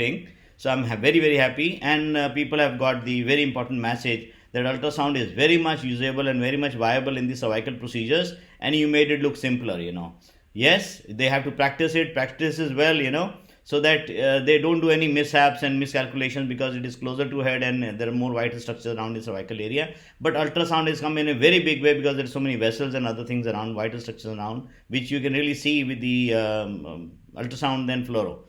thing. So I'm very very happy, and people have got the very important message that ultrasound is very much usable and very much viable in the cervical procedures, and you made it look simpler. Yes, they have to practice as well, so that they don't do any mishaps and miscalculations, because it is closer to head and there are more vital structures around the cervical area. But ultrasound has come in a very big way, because there are so many vessels and other things around, vital structures around, which you can really see with the ultrasound than fluoro.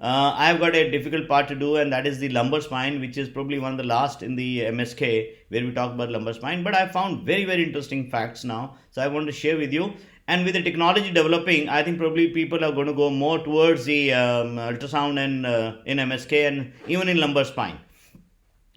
I've got a difficult part to do, and that is the lumbar spine, which is probably one of the last in the MSK where we talk about lumbar spine. But I found very, very interesting facts now, so I want to share with you. And with the technology developing, I think probably people are going to go more towards the ultrasound and in MSK and even in lumbar spine,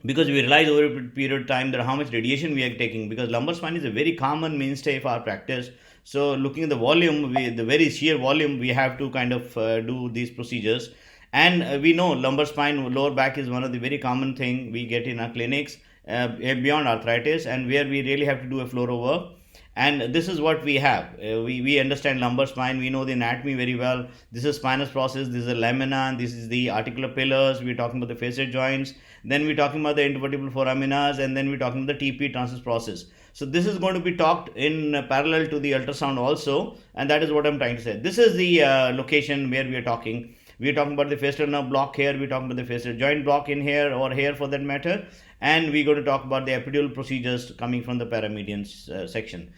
because we realize over a period of time that how much radiation we are taking, because lumbar spine is a very common mainstay for our practice. So looking at the volume, the very sheer volume, we have to kind of do these procedures. And we know lumbar spine, lower back is one of the very common thing we get in our clinics, beyond arthritis, and where we really have to do a fluoro work. And this is what we have. We understand lumbar spine, we know the anatomy very well. This is spinous process, this is a lamina, this is the articular pillars, we're talking about the facet joints, then we're talking about the intervertebral foraminas, and then we're talking about the TP transverse process. So this is going to be talked in parallel to the ultrasound also, and that is what I'm trying to say. This is the location where we are talking. We're talking about the facial nerve block here, we're talking about the facial joint block in here, or here for that matter, and we're going to talk about the epidural procedures coming from the paramedian section.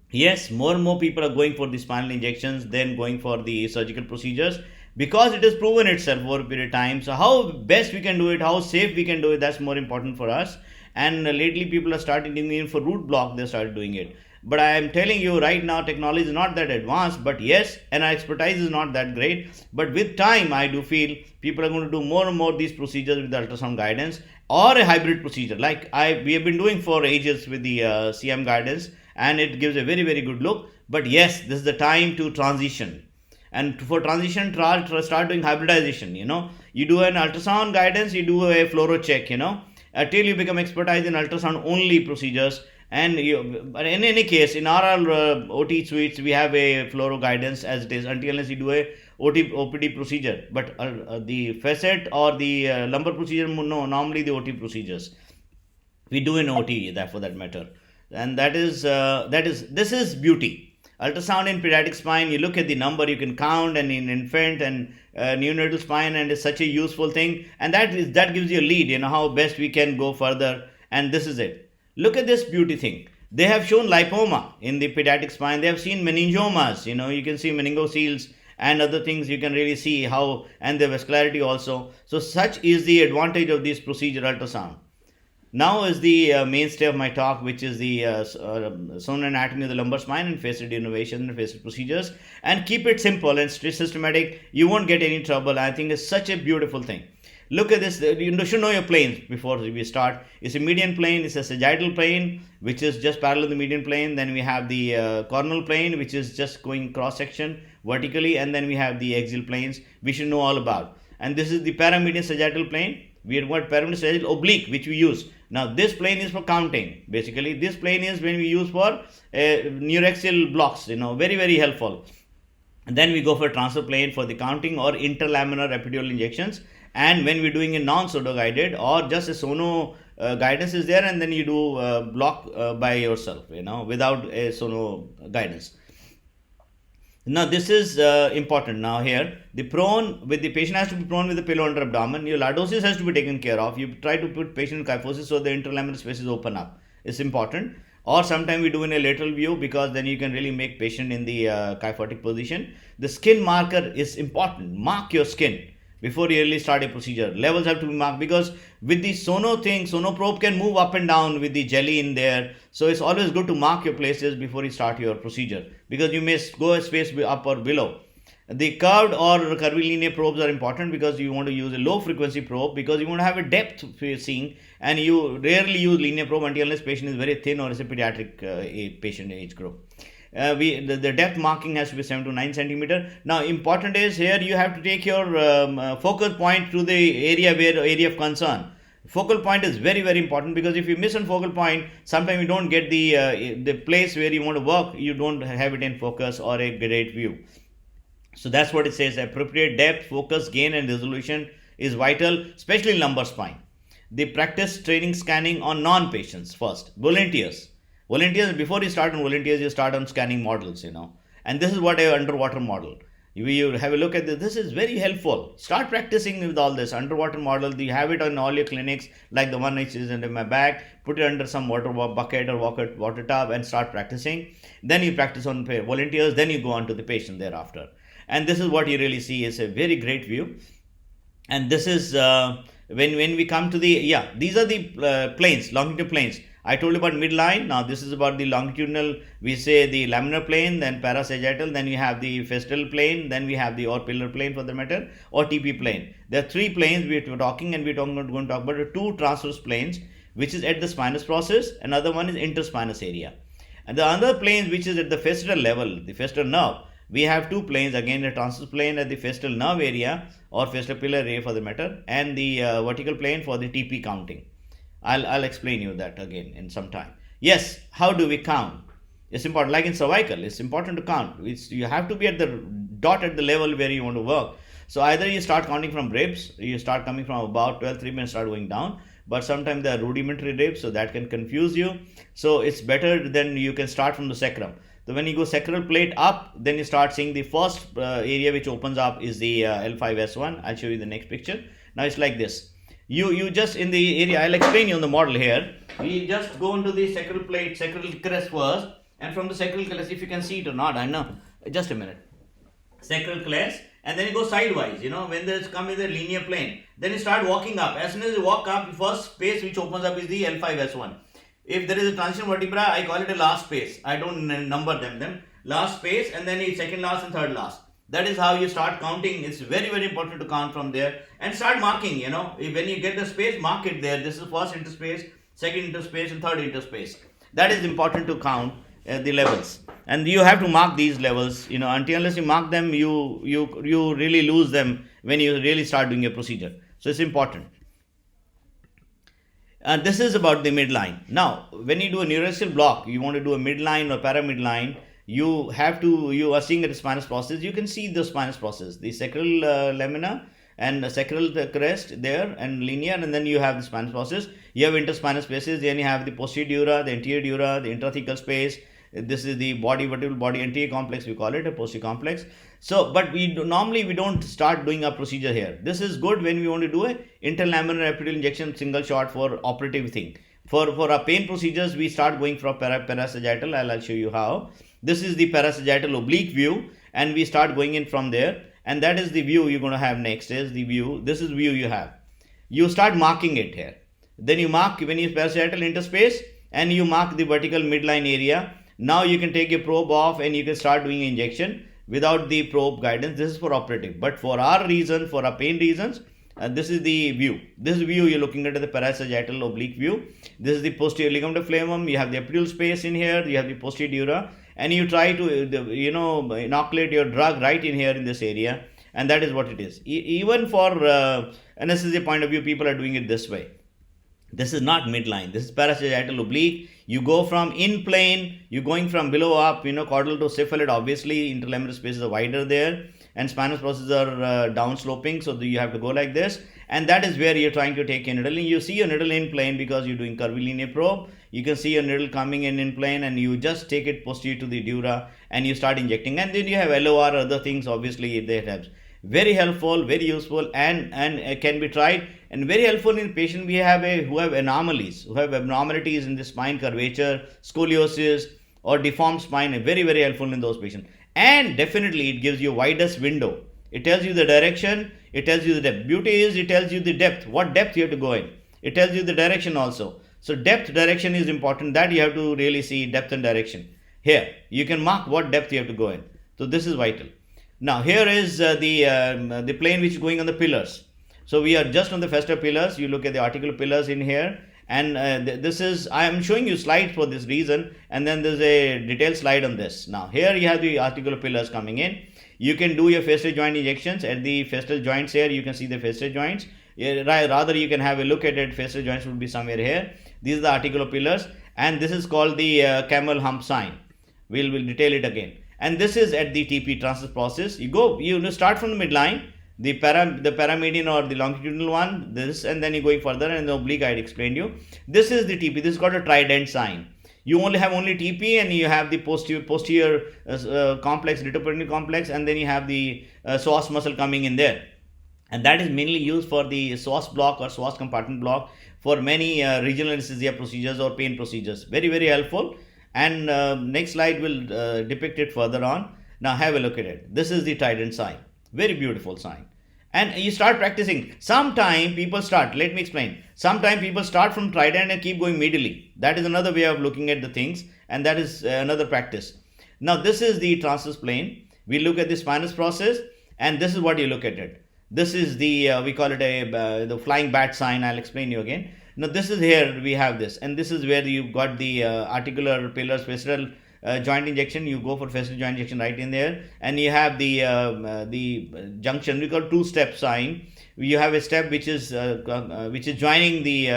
Yes, more and more people are going for the spinal injections than going for the surgical procedures, because it has proven itself over a period of time. So how best we can do it, how safe we can do it, that's more important for us. And lately people are starting doing it for root block, they started doing it. But I am telling you right now, technology is not that advanced, but yes, and our expertise is not that great. But with time, I do feel people are going to do more and more these procedures with the ultrasound guidance, or a hybrid procedure like we have been doing for ages with the CM guidance, and it gives a very very good look. But yes, this is the time to transition, and for transition, start doing hybridization. You do an ultrasound guidance, you do a fluoro check, till you become expertise in ultrasound only procedures. But in any case, in our OT suites, we have a fluoro guidance as it is, until unless you do a OPD procedure. But the facet or the lumbar procedure, no, normally the OT procedures we do in OT, that for that matter. And this is beauty. Ultrasound in pediatric spine, you look at the number, you can count, and in infant and neonatal spine, and it's such a useful thing. And that gives you a lead, how best we can go further. And this is it. Look at this beauty thing. They have shown lipoma in the pediatric spine. They have seen meningiomas. You can see meningoceles and other things. You can really see how, and the vascularity also. So such is the advantage of this procedure, ultrasound. Now is the mainstay of my talk, which is the sonal anatomy of the lumbar spine and facet innovation and facet procedures. And keep it simple and systematic. You won't get any trouble. I think it's such a beautiful thing. Look at this. You should know your planes before we start. It's a median plane, it's a sagittal plane, which is just parallel to the median plane. Then we have the coronal plane, which is just going cross section vertically, and then we have the axial planes, we should know all about. And this is the paramedian sagittal plane. We have got paramedian sagittal oblique, which we use. Now this plane is for counting. Basically, this plane is when we use for neuraxial blocks. Very very helpful. And then we go for transfer plane for the counting or interlaminar epidural injections. And when we're doing a non-pseudo guided or just a sono guidance is there, and then you do block by yourself, without a sono guidance. Now this is important. Now here, the patient has to be prone with the pillow under abdomen. Your lordosis has to be taken care of. You try to put patient in kyphosis so the interlaminar spaces open up. It's important. Or sometimes we do in a lateral view, because then you can really make patient in the kyphotic position. The skin marker is important. Mark your skin before you really start a procedure. Levels have to be marked, because with the sono probe can move up and down with the jelly in there. So it's always good to mark your places before you start your procedure, because you may go a space up or below. The curved or curvilinear probes are important, because you want to use a low frequency probe, because you want to have a depth seeing, and you rarely use linear probe until unless patient is very thin or is a pediatric patient age group. The depth marking has to be 7 to 9 centimeter. Now important is here you have to take your focal point to the area of concern. Focal point is very very important, because if you miss on focal point, sometimes you don't get the place where you want to work, you don't have it in focus or a great view. So that's what it says: appropriate depth, focus, gain and resolution is vital, especially lumbar spine. The practice training scanning on non-patients first. Volunteers. Before you start on volunteers, you start on scanning models, And this is what a underwater model. You have a look at this. This is very helpful. Start practicing with all this underwater model. You have it on all your clinics, like the one which is under my bag. Put it under some water bucket or water tub and start practicing. Then you practice on volunteers. Then you go on to the patient thereafter. And this is what you really see is a very great view. And this is when we come to the, these are the planes, longitudinal planes. I told you about midline. Now this is about the longitudinal. We say the laminar plane, then parasagittal, then you have the facetal plane, then we have the or pillar plane for the matter, or TP plane. There are three planes we're talking, and we're going to talk about two transverse planes, which is at the spinous process. Another one is interspinous area. And the other planes, which is at the facetal level, the facetal nerve, we have two planes, again the transverse plane at the facetal nerve area or facetal pillar area for the matter, and the vertical plane for the TP counting. I'll explain you that again in some time. Yes, how do we count? It's important. Like in cervical, it's important to count. You have to be at the dot at the level where you want to work. So either you start counting from ribs, you start coming from about 12, 3 minutes, start going down. But sometimes there are rudimentary ribs, so that can confuse you. So it's better than you can start from the sacrum. So when you go sacral plate up, then you start seeing the first area which opens up is the L5S1. I'll show you the next picture. Now it's like this. You just in the area, I'll explain you on the model here. We just go into the sacral plate, sacral crest first, and from the sacral crest, if you can see it or not, I know. Just a minute. Sacral crest, and then you go sidewise. When there's come in the linear plane, then you start walking up. As soon as you walk up, the first space which opens up is the L5S1. If there is a transition vertebra, I call it a last space. I don't number them. Last space, and then the second last and third last. That is how you start counting. It's very, very important to count from there and start marking, When you get the space, mark it there. This is first interspace, second interspace, and third interspace. That is important to count the levels. And you have to mark these levels, unless you mark them, you really lose them when you really start doing a procedure. So it's important. And this is about the midline. Now, when you do a neurological block, you want to do a midline or paramidline, you are seeing the spinous process. You can see the spinous process, the sacral lamina and the sacral crest there and linear, and then you have the spinous process. You have interspinous spaces, then you have the posterior dura, the anterior dura, the intrathecal space. This is the vertebral body anterior complex, we call it a posterior complex. So, but normally we don't start doing a procedure here. This is good when we want to do a interlaminar epidural injection, single shot for operative thing. For our pain procedures, we start going from parasagittal. I'll show you how. This is the parasagittal oblique view, and we start going in from there. And that is the view you're going to have next. Is the view. This is the view you have. You start marking it here. Then you mark when you parasagittal interspace, and you mark the vertical midline area. Now you can take a probe off, and you can start doing injection without the probe guidance. This is for operative. But for our reason, for our pain reasons, this is the view. This view you're looking at the parasagittal oblique view. This is the posterior ligament of flavum. You have the epidural space in here. You have the posterior dura, and you try to inoculate your drug right in here in this area, and that is what it is. Even for anesthesia point of view, people are doing it this way. This is not midline. This is parasagittal oblique. You go from in plane. You're going from below up. Caudal to cephalad. Obviously, interlaminar spaces are wider there, and spinous processes are down sloping. So you have to go like this, and that is where you're trying to take a needle. And you see a needle in plane because you're doing curvilinear probe. You can see a needle coming in plane, and you just take it posterior to the dura, and you start injecting. And then you have LOR, other things. Obviously, they have very helpful, very useful, and can be tried. And very helpful in patient who have anomalies, who have abnormalities in the spine curvature, scoliosis, or deformed spine. Very, very helpful in those patients. And definitely it gives you widest window. It tells you the direction, it tells you the depth. Beauty is it tells you the depth, what depth you have to go in. It tells you the direction also. So depth, direction is important. That you have to really see depth and direction. Here, you can mark what depth you have to go in. So this is vital. Now here is the plane which is going on the pillars. So we are just on the facetal pillars. You look at the articular pillars in here. And this is, I am showing you slides for this reason. And then there's a detailed slide on this. Now here you have the articular pillars coming in. You can do your facetal joint injections at the facetal joints here. You can see the facetal joints. Rather, you can have a look at it. Facetal joints would be somewhere here. These are the articular pillars. And this is called the camel hump sign. We'll detail it again. And this is at the TP transverse process. You start from the midline. the paramedian or the longitudinal one, this, and then you're going further, and the oblique I explained you. This is the TP. This is called a trident sign. You only have TP, and you have the posterior complex, retroperineal complex, and then you have the psoas muscle coming in there. And that is mainly used for the psoas block or psoas compartment block for many regional anesthesia procedures or pain procedures. Very, very helpful. And next slide will depict it further on. Now have a look at it. This is the trident sign. Very beautiful sign. And you start practicing. Sometime people start, let me explain. Sometimes people start from trident and keep going medially. That is another way of looking at the things, and that is another practice. Now this is the transverse plane. We look at the spinous process, and this is what you look at it. This is the, we call it the flying bat sign. I'll explain you again. Now this is here, we have this, and this is where you got the articular pillars, facial joint injection. You go for facial joint injection right in there, and you have the junction. We call two-step sign. You have a step which is joining the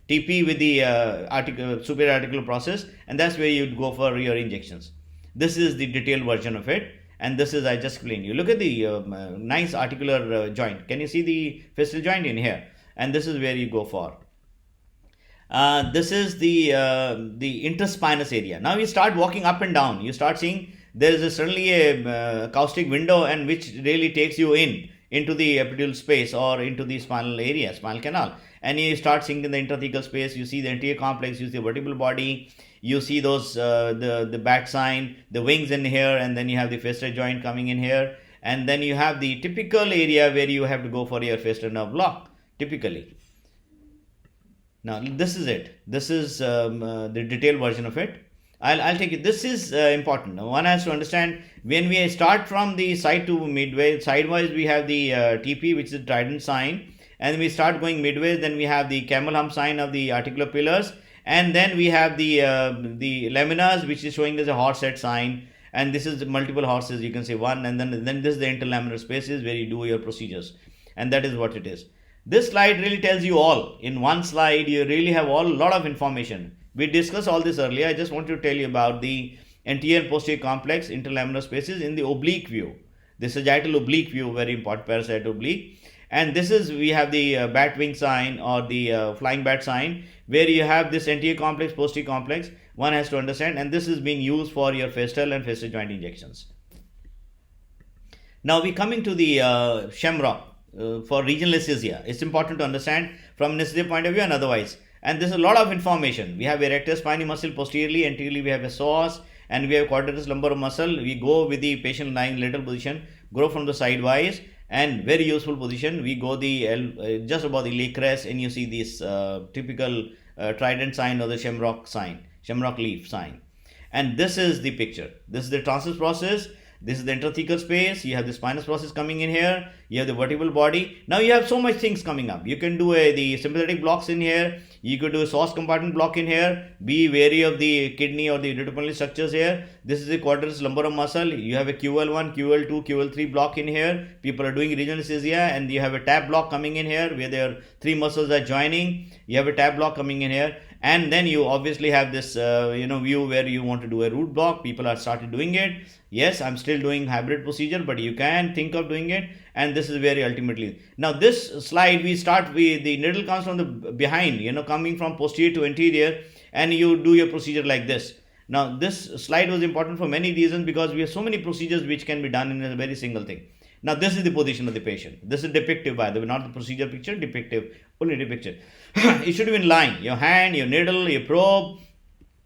TP with the superior articular process, and that's where you'd go for your injections. This is the detailed version of it, and this is, I just explained you. Look at the nice articular joint. Can you see the facial joint in here? And this is where you go for. This is the interspinous area. Now you start walking up and down. You start seeing there is suddenly a caustic window, and which really takes you into the epidural space or into the spinal area, spinal canal. And you start seeing in the intrathecal space. You see the anterior complex. You see the vertebral body. You see those the bat sign, the wings in here, and then you have the facial joint coming in here, and then you have the typical area where you have to go for your facial nerve block typically. Now this is it. This is the detailed version of it. I'll take it. This is important. One has to understand when we start from the side to midway. Sidewise we have the TP, which is the trident sign, and we start going midway. Then we have the camel hump sign of the articular pillars, and then we have the laminas, which is showing as a horse head sign. And this is multiple horses. You can say one, and then this is the interlaminar spaces where you do your procedures, and that is what it is. This slide really tells you all. In one slide, you really have a lot of information. We discussed all this earlier. I just want to tell you about the anterior and posterior complex interlaminar spaces in the oblique view. The sagittal oblique view, very important, parasagittal oblique. And this is, we have the bat wing sign or the flying bat sign, where you have this anterior complex, posterior complex. One has to understand, and this is being used for your facial and facial joint injections. Now we coming to the shamrock. For regional anesthesia, it's important to understand from anesthesia point of view and otherwise. And there's a lot of information. We have erector spinae muscle posteriorly, anteriorly we have a psoas, and we have quadratus lumbar muscle. We go with the patient lying lateral position, grow from the sidewise, and very useful position. We go the just above the leg crest, and you see this typical trident sign or the shamrock sign, shamrock leaf sign. And this is the picture. This is the transverse process. This is the intrathecal space. You have the spinous process coming in here. You have the vertebral body. Now you have so much things coming up. You can do the sympathetic blocks in here. You could do a psoas compartment block in here. Be wary of the kidney or the retroperineal structures here. This is the quadratus lumbar muscle. You have a QL1, QL2, QL3 block in here. People are doing regional anesthesia, and you have a tab block coming in here where their three muscles are joining. You have a tab block coming in here. And then you obviously have this view where you want to do a root block. People are started doing it. Yes, I'm still doing hybrid procedure, but you can think of doing it. And this is very ultimately. Now this slide, we start with the needle comes from the behind, coming from posterior to anterior, and you do your procedure like this. Now this slide was important for many reasons, because we have so many procedures which can be done in a very single thing. Now this is the position of the patient. This is depictive, by the way, not the procedure picture, depictive, only depicture. It should be in line. Your hand, your needle, your probe,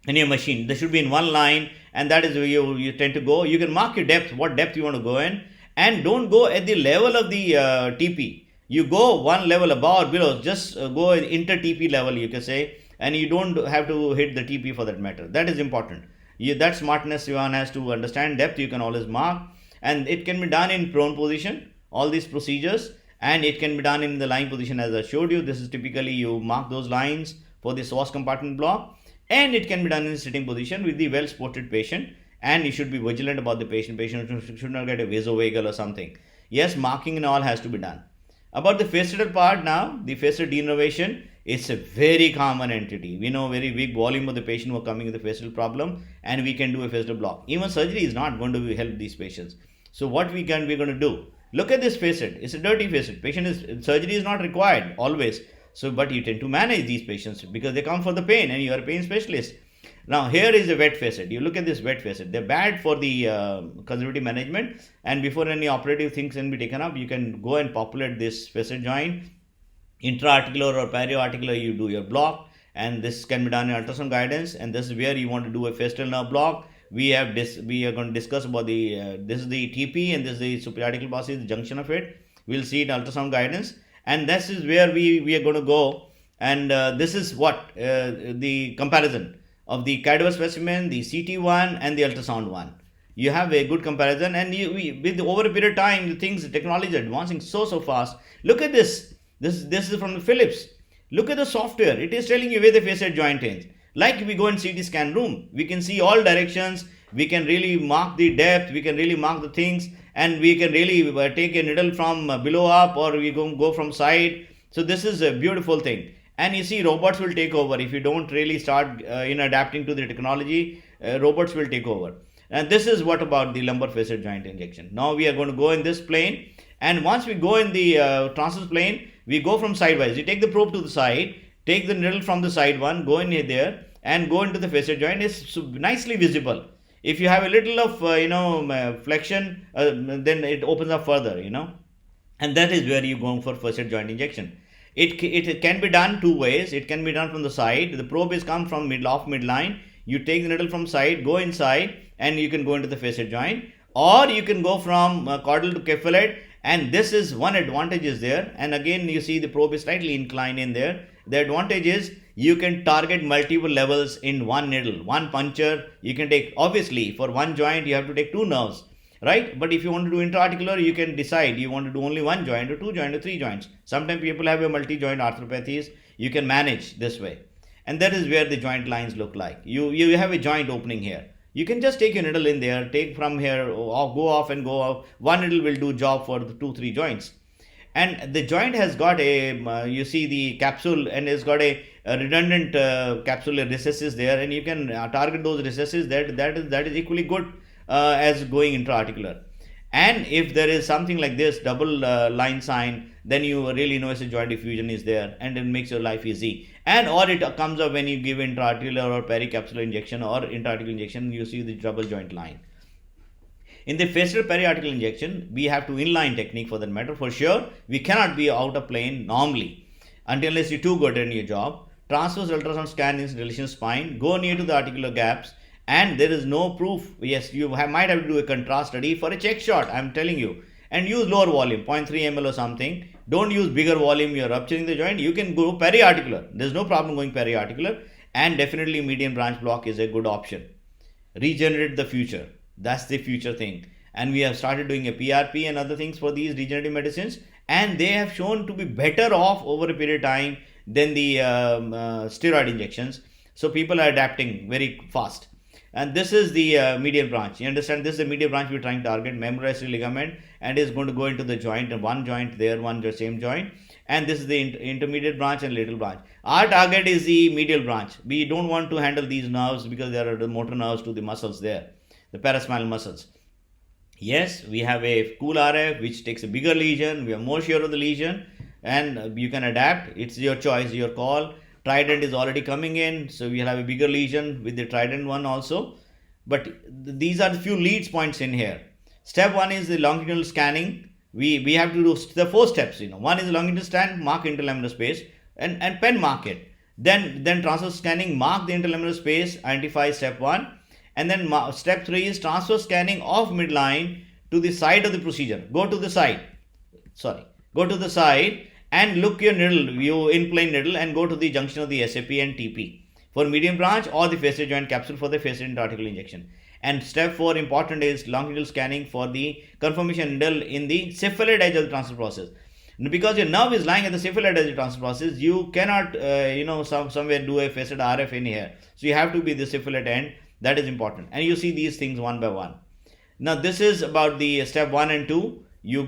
and your machine. They should be in one line, and that is where you tend to go. You can mark your depth, what depth you want to go in, and don't go at the level of the TP. You go one level above or below, just go inter TP level, you can say, and you don't have to hit the TP for that matter. That is important. That smartness one has to understand. Depth you can always mark, and it can be done in prone position, all these procedures, and it can be done in the lying position as I showed you. This is typically you mark those lines for the psoas compartment block, and it can be done in sitting position with the well supported patient, and you should be vigilant about the patient. Patient should not get a vasovagal or something. Yes, marking and all has to be done. About the facetal part now, the facial denervation, it's a very common entity. We know very big volume of the patient who are coming with a facial problem, and we can do a facial block. Even surgery is not going to help these patients. So what we're going to do, Look at this facet. It's a dirty facet. Surgery is not required always. So, but you tend to manage these patients because they come for the pain and you are a pain specialist. Now, here is a wet facet. You look at this wet facet. They're bad for the conservative management, and before any operative things can be taken up, you can go and populate this facet joint. Intra-articular or perioarticular, you do your block, and this can be done in ultrasound guidance, and this is where you want to do a facial nerve block. We are going to discuss about the this is the TP and this is the superior process, the junction of it. We'll see it in ultrasound guidance, and this is where we are going to go, and this is what the comparison of the cadaver specimen, the CT one and the ultrasound one. You have a good comparison, and with over a period of time, the technology is advancing so fast. Look at this. This is from the Philips. Look at the software. It is telling you where the facet joint is. Like we go in CT scan room, we can see all directions. We can really mark the depth. We can really mark the things, and we can really take a needle from below up, or we go from side. So this is a beautiful thing. And you see, robots will take over if you don't really start adapting to the technology. Robots will take over. And this is what about the lumbar facet joint injection. Now we are going to go in this plane, and once we go in the transverse plane, we go from sidewise. You take the probe to the side, take the needle from the side one, go in there, and go into the facet joint. It's nicely visible. If you have a little of flexion, then it opens up further. And that is where you go for facet joint injection. It can be done two ways. It can be done from the side. The probe is come from midline. You take the needle from side, go inside, and you can go into the facet joint. Or you can go from caudal to cephalad, and this is one advantage is there. And again, you see the probe is slightly inclined in there. The advantage is you can target multiple levels in one needle, one puncture. You can take, obviously, for one joint, you have to take two nerves. Right? But if you want to do intra-articular, you can decide you want to do only one joint or two joints or three joints. Sometimes people have a multi-joint arthropathies. You can manage this way. And that is where the joint lines look like. You have a joint opening here. You can just take your needle in there, take from here, go off and go off. One needle will do job for the 2-3 joints. And the joint has got you see the capsule, and it's got a redundant capsular recesses there, and you can target those recesses. That is equally good as going intra-articular. And if there is something like this double line sign, then you really know it's a joint diffusion is there, and it makes your life easy. And or it comes up when you give intra-articular or pericapsular injection or intra-articular injection, you see the double joint line. In the facial periarticular injection, we have to inline technique for that matter. For sure, we cannot be out of plane normally unless you're too good in your job. Transverse ultrasound scan in relation spine, go near to the articular gaps, and there is no proof. Yes, you might have to do a contrast study for a check shot, I'm telling you, and use lower volume, 0.3 ml or something. Don't use bigger volume, you're rupturing the joint. You can go periarticular. There's no problem going periarticular, and definitely median branch block is a good option. Regenerate the future. That's the future thing. And we have started doing a PRP and other things for these regenerative medicines, and they have shown to be better off over a period of time than the steroid injections. So people are adapting very fast. And this is the medial branch. You understand, this is the medial branch we're trying to target, memorized ligament, and is going to go into the joint, and one joint there, one same joint. And this is the intermediate branch and lateral branch. Our target is the medial branch. We don't want to handle these nerves because there are the motor nerves to the muscles there, the paraspinal muscles. Yes, we have a cool RF which takes a bigger lesion. We are more sure of the lesion, and you can adapt. It's your choice, your call. Trident is already coming in, so we'll have a bigger lesion with the trident one also. But these are the few leads points in here. Step 1 is the longitudinal scanning. We have to do the 4 steps. One is longitudinal scan, mark interlaminar space, and pen mark it. Then transverse scanning, mark the interlaminar space, identify step 1. And then step 3 is transverse scanning of midline to the side of the procedure. Go to the side. And look your needle, view in plane needle, and go to the junction of the SAP and TP for medium branch, or the facet joint capsule for the facet intra-articular injection. And step 4 important is longitudinal scanning for the confirmation needle in the cephalad edge of the transfer process. Because your nerve is lying at the cephalad edge of the transfer process, you cannot somewhere do a facet RF in here. So you have to be the cephalad end. That is important. And you see these things one by one. Now this is about the step 1 and 2. You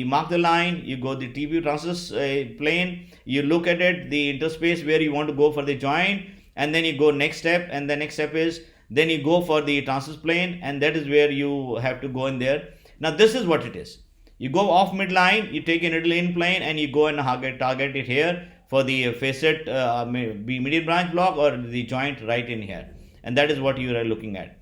mark the line, you go the TP transverse plane, you look at it, the interspace where you want to go for the joint, and then you go next step, and the next step is, then you go for the transverse plane, and that is where you have to go in there. Now this is what it is. You go off midline, you take a needle in plane, and you go and target it here for the facet median branch block or the joint right in here. And that is what you are looking at.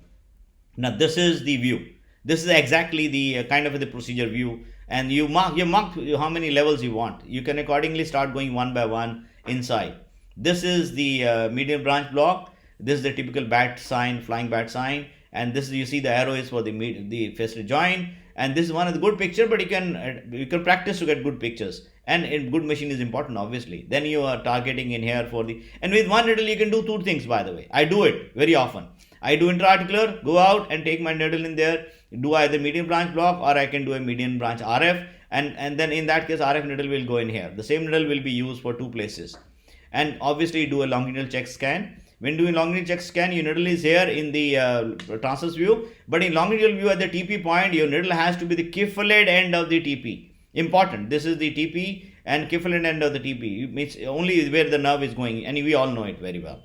Now this is the view. This is exactly the kind of the procedure view, and you mark how many levels you want. You can accordingly start going one by one inside. This is the median branch block. This is the typical bat sign, flying bat sign, and this is, you see the arrow is for the facet joint. And this is one of the good picture, but you can practice to get good pictures. And a good machine is important, obviously. Then you are targeting in here for the, and with one needle you can do two things, by the way. I do it very often. I do intra-articular, go out and take my needle in there, do either median branch block or I can do a median branch RF, and then in that case RF needle will go in here. The same needle will be used for two places. And obviously do a longitudinal check scan. When doing longitudinal check scan, your needle is here in the transverse view, but in longitudinal view at the TP point, your needle has to be the kyphoid end of the TP. Important. This is the TP and kyphoid end of the TP. It means only where the nerve is going, and we all know it very well.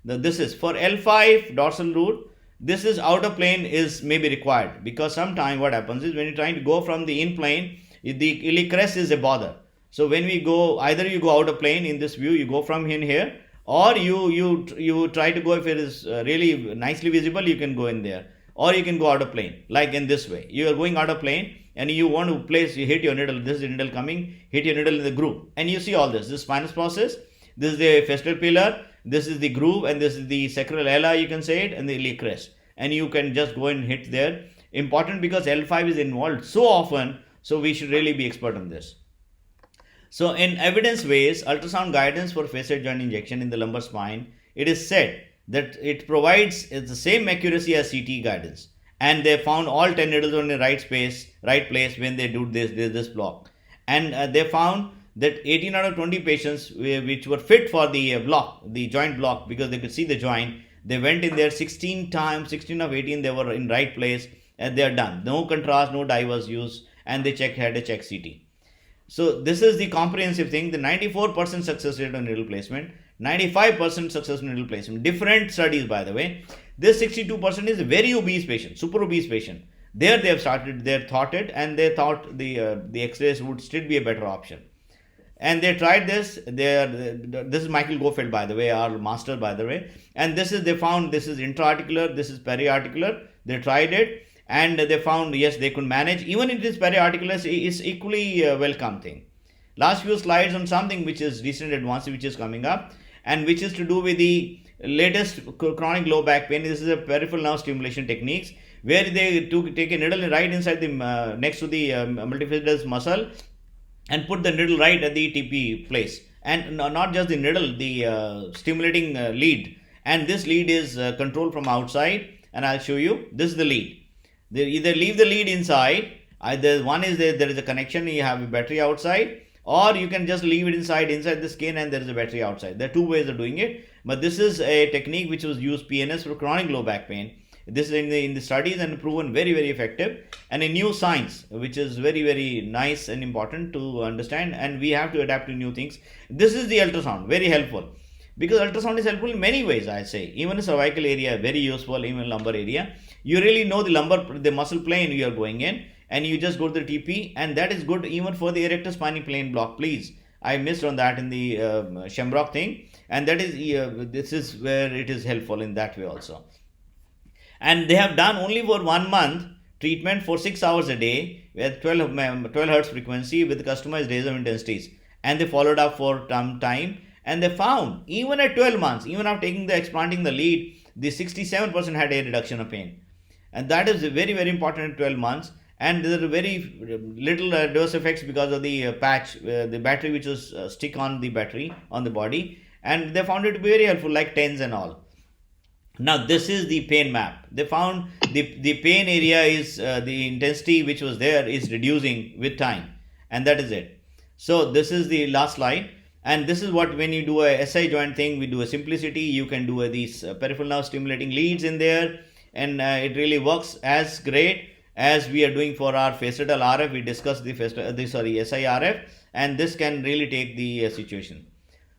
This is for L5 dorsal root. This is outer plane is maybe required, because sometimes what happens is when you're trying to go from the in plane, the iliac crest is a bother. So when we go, either you go outer plane in this view, you go from in here, or you try to go, if it is really nicely visible, you can go in there, or you can go outer plane like in this way. You are going outer plane and you want to place, you hit your needle, this is the needle coming, hit your needle in the groove, and you see all this spinous process. This is the facial pillar, this is the groove, and this is the sacroiliac, you can say it, and the iliac crest, and you can just go and hit there. Important, because L5 is involved so often, so we should really be expert on this. So in evidence ways, ultrasound guidance for facet joint injection in the lumbar spine, it is said that it provides the same accuracy as CT guidance, and they found all 10 needles on the right place when they do this block, and they found that 18 out of 20 patients which were fit for the block, the joint block, because they could see the joint, they went in there 16 times, 16 of 18 they were in right place, and they are done. No contrast, no dye was used, and they had a check CT. So this is the comprehensive thing. The 94% success rate on needle placement, 95% success on needle placement. Different studies, by the way. This 62% is a very obese patient, super obese patient. There they have started, they thought it, and they thought the X-rays would still be a better option. And they tried this. This is Michael Gofeld, by the way, our master, by the way. And this is, they found this is intra-articular, this is peri-articular. They tried it, and they found, yes, they could manage. Even if it is peri-articular, it's equally welcome thing. Last few slides on something which is recent advance, which is coming up, and which is to do with the latest chronic low back pain. This is a peripheral nerve stimulation techniques, where they take a needle right inside the next to the multifidus muscle, and put the needle right at the TP place, and not just the needle, the stimulating lead, and this lead is controlled from outside, and I'll show you. This is the lead. They either leave the lead inside, either one is there is a connection, you have a battery outside, or you can just leave it inside the skin, and there is a battery outside. There are two ways of doing it, but this is a technique which was used PNS for chronic low back pain. This is in the studies and proven very, very effective, and a new science which is very, very nice and important to understand, and we have to adapt to new things. This is the ultrasound, very helpful, because ultrasound is helpful in many ways. I say even the cervical area very useful, even lumbar area. You really know the lumbar, the muscle plane you are going in, and you just go to the TP, and that is good even for the erector spinae plane block. Please, I missed on that in the Shamrock thing, and that is this is where it is helpful in that way also. And they have done only for 1 month treatment for 6 hours a day with 12 hertz frequency with customized days of intensities, and they followed up for some time, and they found even at 12 months, even after explanting the lead, the 67% had a reduction of pain, and that is very, very important at 12 months. And there are very little adverse effects because of the patch, the battery which was stick on the battery on the body, and they found it to be very helpful, like TENS and all. Now this is the pain map. They found the pain area is the intensity which was there is reducing with time, and that is it. So this is the last slide, and this is what, when you do a SI joint thing, we do a simplicity. You can do these peripheral nerve stimulating leads in there, and it really works as great as we are doing for our facetal RF. We discussed the SI RF, and this can really take the situation.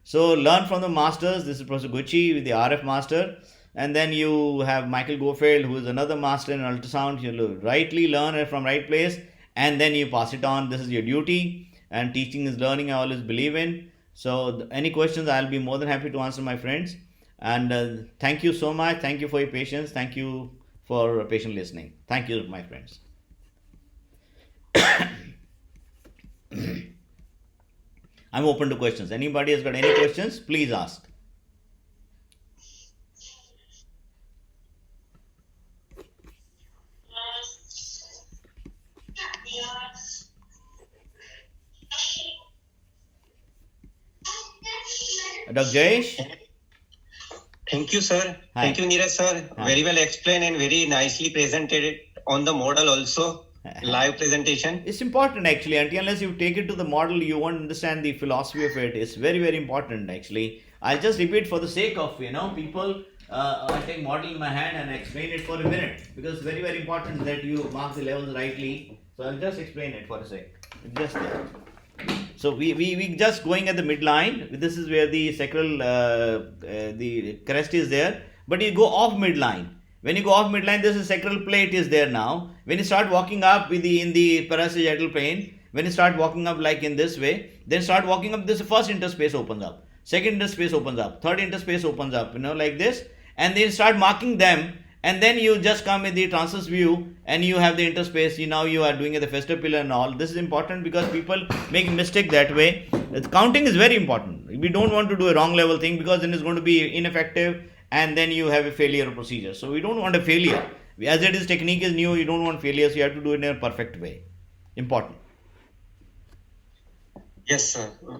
So learn from the masters. This is Professor Gucci with the RF master. And then you have Michael Gofeld, who is another master in ultrasound. You'll rightly learn it from right place, and then you pass it on. This is your duty, and teaching is learning, I always believe in. So any questions, I'll be more than happy to answer, my friends. And thank you so much. Thank you for your patience. Thank you for patient listening. Thank you, my friends. I'm open to questions. Anybody has got any questions, please ask. Dr. Jayesh? Thank you, sir. Hi. Thank you, Neeraj, sir. Hi. Very well explained and very nicely presented it on the model also. Live presentation. It's important actually. Unless you take it to the model, you won't understand the philosophy of it. It's very, very important actually. I'll just repeat for the sake of people. I take model in my hand and explain it for a minute, because it's very, very important that you mark the levels rightly. So I'll just explain it for a sec. Just there. So we just going at the midline. This is where the sacral, the crest is there. But you go off midline. When you go off midline, this is sacral plate is there now. When you start walking up in the parasagittal plane, when you start walking up like in this way, then start walking up, this first interspace opens up. Second interspace opens up. Third interspace opens up, like this. And then start marking them. And then you just come in the transverse view and you have the interspace. Now you are doing the Facet pillar and all. This is important because people make a mistake that way. Counting is very important. We don't want to do a wrong level thing, because then it's going to be ineffective and then you have a failure procedure. So we don't want a failure. As it is, technique is new, you don't want failure, so you have to do it in a perfect way. Important. Yes, sir.